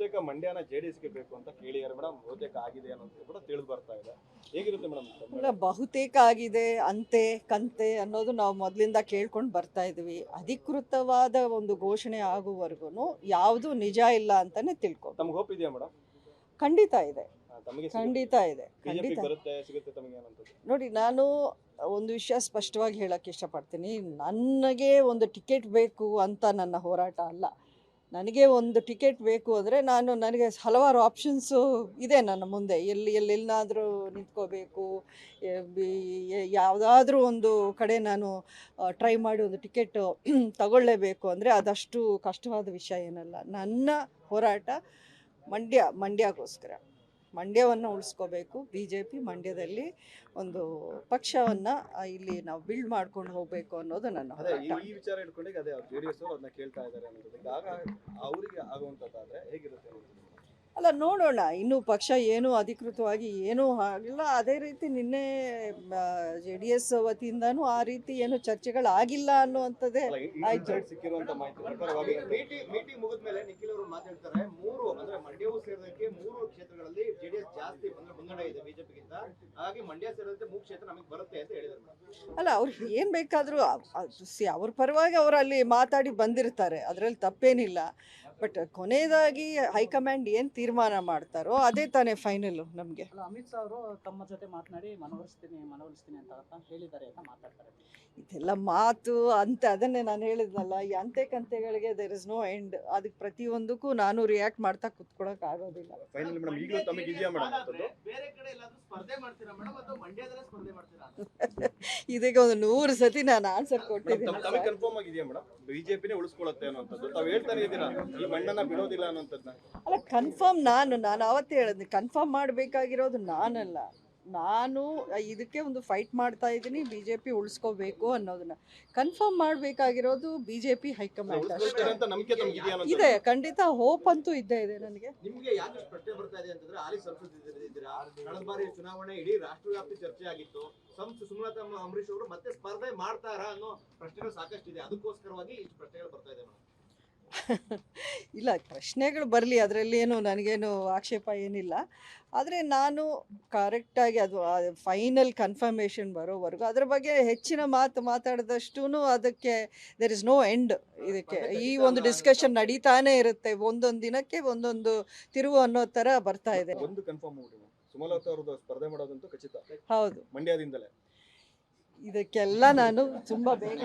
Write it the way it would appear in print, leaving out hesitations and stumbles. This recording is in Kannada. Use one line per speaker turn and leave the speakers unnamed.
ಬಹುತೇಕ ಮಂಡ್ಯನ ಜೆಡಿಎಸ್ಗೆ ಬೇಕು ಅಂತ ಕೇಳಿದ್ದಾರೆ ಮೇಡಮ್. ಬಹುತೇಕ ಆಗಿದೆ ಅನ್ನೋದು ಕೂಡ ತಿಳಿದು ಬರ್ತಾ ಇದೆ. ಹೇಗಿರುತ್ತೆ ಮೇಡಮ್?
ಇಲ್ಲ, ಬಹುತೇಕ ಆಗಿದೆ ಅಂತೆ ಕಂತೆ ಅನ್ನೋದು ನಾವು ಮೊದಲಿಂದ ಕೇಳ್ಕೊಂಡು ಬರ್ತಾ ಇದ್ವಿ. ಅಧಿಕೃತವಾದ ಒಂದು ಘೋಷಣೆ ಆಗುವವರೆಗೂ ಯಾವುದು ನಿಜ ಇಲ್ಲ ಅಂತಾನೆ ತಿಳ್ಕೊ.
ತಮ್ಗೆ ಹೋಪ್ ಇದೆಯಾ ಮೇಡಮ್?
ಖಂಡಿತ ಇದೆ,
ತಮಗೆ
ಖಂಡಿತ ಇದೆ, ಖಂಡಿತ
ಬರುತ್ತೆ, ಸಿಗುತ್ತೆ ತಮಗೆ ಅನ್ನೋದು?
ನೋಡಿ, ನಾನು ಒಂದು ವಿಷಯ ಸ್ಪಷ್ಟವಾಗಿ ಹೇಳಕ್ಕೆ ಇಷ್ಟಪಡ್ತೀನಿ. ನನಗೆ ಒಂದು ಟಿಕೆಟ್ ಬೇಕು ಅಂತ ನನ್ನ ಹೋರಾಟ ಅಲ್ಲ. ನನಗೆ ಒಂದು ಟಿಕೆಟ್ ಬೇಕು ಅಂದರೆ ನನಗೆ ಹಲವಾರು ಆಪ್ಷನ್ಸು ಇದೆ ನನ್ನ ಮುಂದೆ. ಎಲ್ಲಾದರೂ ನಿಂತ್ಕೋಬೇಕು, ಯಾವುದಾದ್ರೂ ಒಂದು ಕಡೆ ನಾನು ಟ್ರೈ ಮಾಡಿ ಒಂದು ಟಿಕೆಟ್ ತಗೊಳ್ಳೇಬೇಕು ಅಂದರೆ ಅದಷ್ಟು ಕಷ್ಟವಾದ ವಿಷಯ ಏನಲ್ಲ. ನನ್ನ ಹೋರಾಟ ಮಂಡ್ಯಕ್ಕೋಸ್ಕರ. ಮಂಡ್ಯವನ್ನು ಉಳಿಸ್ಕೋಬೇಕು. BJP ಮಂಡ್ಯದಲ್ಲಿ ಒಂದು ಪಕ್ಷವನ್ನು ಇಲ್ಲಿ ನಾವು ಬಿಲ್ಡ್ ಮಾಡ್ಕೊಂಡು ಹೋಗಬೇಕು ಅನ್ನೋದು ನನ್ನ ಹೋರಾಟ.
ಈ ವಿಚಾರ ಇಟ್ಕೊಂಡಾಗ ಅದೇ ಜೆಡಿಎಸ್ ಅವರು ಅದನ್ನ ಕೇಳ್ತಾ ಇದ್ದಾರೆ ಅನ್ನೋದು ಆಗ ಅವರಿಗೆ ಆಗುವಂಥದ್ದಾದ್ರೆ ಹೇಗಿರುತ್ತೆ?
ಅಲ್ಲ, ನೋಡೋಣ. ಇನ್ನೂ ಪಕ್ಷ ಏನೂ ಅಧಿಕೃತವಾಗಿ ಏನೂ ಆಗಿಲ್ಲ. ಅದೇ ರೀತಿ ನಿನ್ನೆ JDS ವತಿಯಿಂದನೂ ಆ ರೀತಿ ಏನು ಚರ್ಚೆಗಳಾಗಿಲ್ಲ ಅನ್ನುವಂಥದ್ದೇ ಆಯ್ತು.
ಸಿಕ್ಕಿರುವಂತ ಮಾಹಿತಿ ಪ್ರಕಾರವಾಗಿ
ಮೀಟಿಂಗ್ ಮುಗಿದ್ಮೇಲೆ ನಿಖಿಲ್ ಅವರು ಮಾತಾಡ್ತಾರೆ, ಅಂದ್ರೆ ಮಂಡ್ಯವೂ ಸೇರಿದಕ್ಕೆ 3 ಕ್ಷೇತ್ರಗಳಲ್ಲಿ ಜೆಡಿಎಸ್ ಜಾಸ್ತಿ ಮುನ್ನಡೆ ಇದೆ ಬಿಜೆಪಿಗಿಂತ. ಹಾಗಾಗಿ ಮಂಡ್ಯ ಸೇರಿದಂತೆ 3 ಕ್ಷೇತ್ರ ನಮಗೆ ಬರುತ್ತೆ ಅಂತ ಹೇಳಿದ್ರು.
ಅಲ್ಲ, ಅವ್ರಿಗೆ ಏನು ಬೇಕಾದರೂ ಅವ್ರ ಪರವಾಗಿ ಅವರು ಅಲ್ಲಿ ಮಾತಾಡಿ ಬಂದಿರ್ತಾರೆ, ಅದರಲ್ಲಿ ತಪ್ಪೇನಿಲ್ಲ. ಬಟ್ ಕೊನೆಯದಾಗಿ ಹೈಕಮಾಂಡ್ ಏನು ತೀರ್ಮಾನ ಮಾಡ್ತಾರೋ ಅದೇ ತಾನೇ ಫೈನಲ್ಲು ನಮಗೆ.
ಅಮಿತ್ ಶಾ ಅವರು ತಮ್ಮ ಜೊತೆ ಮಾತನಾಡಿ ಮನವೊಲಿಸ್ತೀನಿ ಅಂತ ಹೇಳಿದ್ದಾರೆ ಅಂತ ಮಾತಾಡ್ತಾರೆ.
ಇದೆಲ್ಲ ಮಾತು ಅಂತ, ಅದನ್ನೇ ನಾನು ಹೇಳಿದ್ನಲ್ಲ, ಈ ಅಂತೆ ಕಂತೆಗಳಿಗೆ ದೇರ್ ಇಸ್ ನೋ ಎಂಡ್. ಅದಕ್ಕೆ ಪ್ರತಿಯೊಂದಕ್ಕೂ ನಾನು ರಿಯಾಕ್ಟ್ ಮಾಡ್ತಾ ಕುತ್ಕೊಳಕ್ ಆಗೋದಿಲ್ಲ.
ಫೈನಲ್ ಮೇಡಮ್, ಈಗಲೂ ತಮಗೆ ಇದೆಯಾ ಮೇಡಮ್?
ಬೇರೆ ಕಡೆ ಎಲ್ಲಾದ್ರೂ ಸ್ಪರ್ಧೆ ಮಾಡ್ತೀರಾ ಮೇಡಮ್ ಅಥವಾ ಮಂಡ್ಯದಲ್ಲೇ ಸ್ಪರ್ಧೆ ಮಾಡ್ತೀರಾ?
ಇದೀಗ ಒಂದು 100 ಸತಿ ನಾನು ಆನ್ಸರ್ ಕೊಟ್ಟಿದ್ದೀನಿ.
ತಮಗೆ ಕನ್ಫರ್ಮ್ ಆಗಿದೆಯಾ ಮೇಡಮ್ ಬಿಜೆಪಿನೇ ಉಳಿಸ್ಕೊಳ್ಳುತ್ತೆ ಅನ್ನೋಂಥದ್ದು? ತಾವು ಹೇಳ್ತಾನೆ ಇದ್ದೀರಾ ಈ ಮಣ್ಣನ್ನ ಬಿಡೋದಿಲ್ಲ ಅನ್ನೋಂಥದ್ದನ್ನ.
ಅಲ್ಲ, ಕನ್ಫರ್ಮ್ ನಾನು ಅವತ್ತೇ ಹೇಳಿದ್ನಿ, ಕನ್ಫರ್ಮ್ ಮಾಡಬೇಕಾಗಿರೋದು ನಾನಲ್ಲ. ನಾನು ಇದಕ್ಕೆ ಒಂದು ಫೈಟ್ ಮಾಡ್ತಾ ಇದ್ದೀನಿ, BJP ಉಳಿಸ್ಕೋಬೇಕು ಅನ್ನೋದನ್ನ. ಕನ್ಫರ್ಮ್ ಮಾಡಬೇಕಾಗಿರೋದು BJP ಹೈಕಮಾಂಡ್ ಅಷ್ಟೇ. ಇದೆ, ಖಂಡಿತ ಹೋಪ್ ಅಂತೂ ಇದ್ದೇ ಇದೆ ನನಗೆ.
ನಿಮ್ಗೆ ಯಾಕೆ ಪ್ರಶ್ನೆ ಬರ್ತಾ ಇದೆ ಅಂತಂದ್ರೆ, ಹಾಲಿ ಸಂಸದರಿದ್ದೀರಾ, ಕಳೆದ ಬಾರಿ ಚುನಾವಣೆ ಇಡೀ ರಾಷ್ಟ್ರವ್ಯಾಪಿ ಚರ್ಚೆ ಆಗಿತ್ತು. ಸುಮಲತಾ ಅಂಬರೀಶ್ ಅವರು ಮತ್ತೆ ಸ್ಪರ್ಧೆ ಮಾಡ್ತಾರಾ ಅನ್ನೋ ಪ್ರಶ್ನೆಗಳು ಸಾಕಷ್ಟಿದೆ. ಅದಕ್ಕೋಸ್ಕರವಾಗಿ ಇಷ್ಟು ಪ್ರಶ್ನೆಗಳು ಬರ್ತಾ ಇದೆ.
ಇಲ್ಲ, ಪ್ರಶ್ನೆಗಳು ಬರಲಿ, ಅದರಲ್ಲಿ ಏನು ನನಗೇನು ಆಕ್ಷೇಪ ಏನಿಲ್ಲ. ಆದರೆ ನಾನು ಕರೆಕ್ಟಾಗಿ ಅದು ಫೈನಲ್ ಕನ್ಫರ್ಮೇಷನ್ ಬರೋವರೆಗೂ ಅದ್ರ ಬಗ್ಗೆ ಹೆಚ್ಚಿನ ಮಾತಾಡಿದಷ್ಟೂ ಅದಕ್ಕೆ ದೇರ್ ಇಸ್ ನೋ ಎಂಡ್. ಇದಕ್ಕೆ ಈ ಒಂದು ಡಿಸ್ಕಷನ್ ನಡೀತಾನೆ ಇರುತ್ತೆ, ಒಂದೊಂದು ದಿನಕ್ಕೆ ಒಂದೊಂದು ತಿರುವು ಅನ್ನೋ ಥರ ಬರ್ತಾ ಇದೆ.
ಒಂದು ಕನ್ಫರ್ಮ್ ಮಾಡಿ, ಸುಮಲತಾ ಅವ್ರದ್ದು ಸ್ಪರ್ಧೆ ಮಾಡೋದಂತೂ ಖಚಿತ.
ಹೌದು,
ಮಂಡ್ಯದಿಂದಲೇ.
ಇದಕ್ಕೆಲ್ಲ ನಾನು ತುಂಬ ಬೇಗ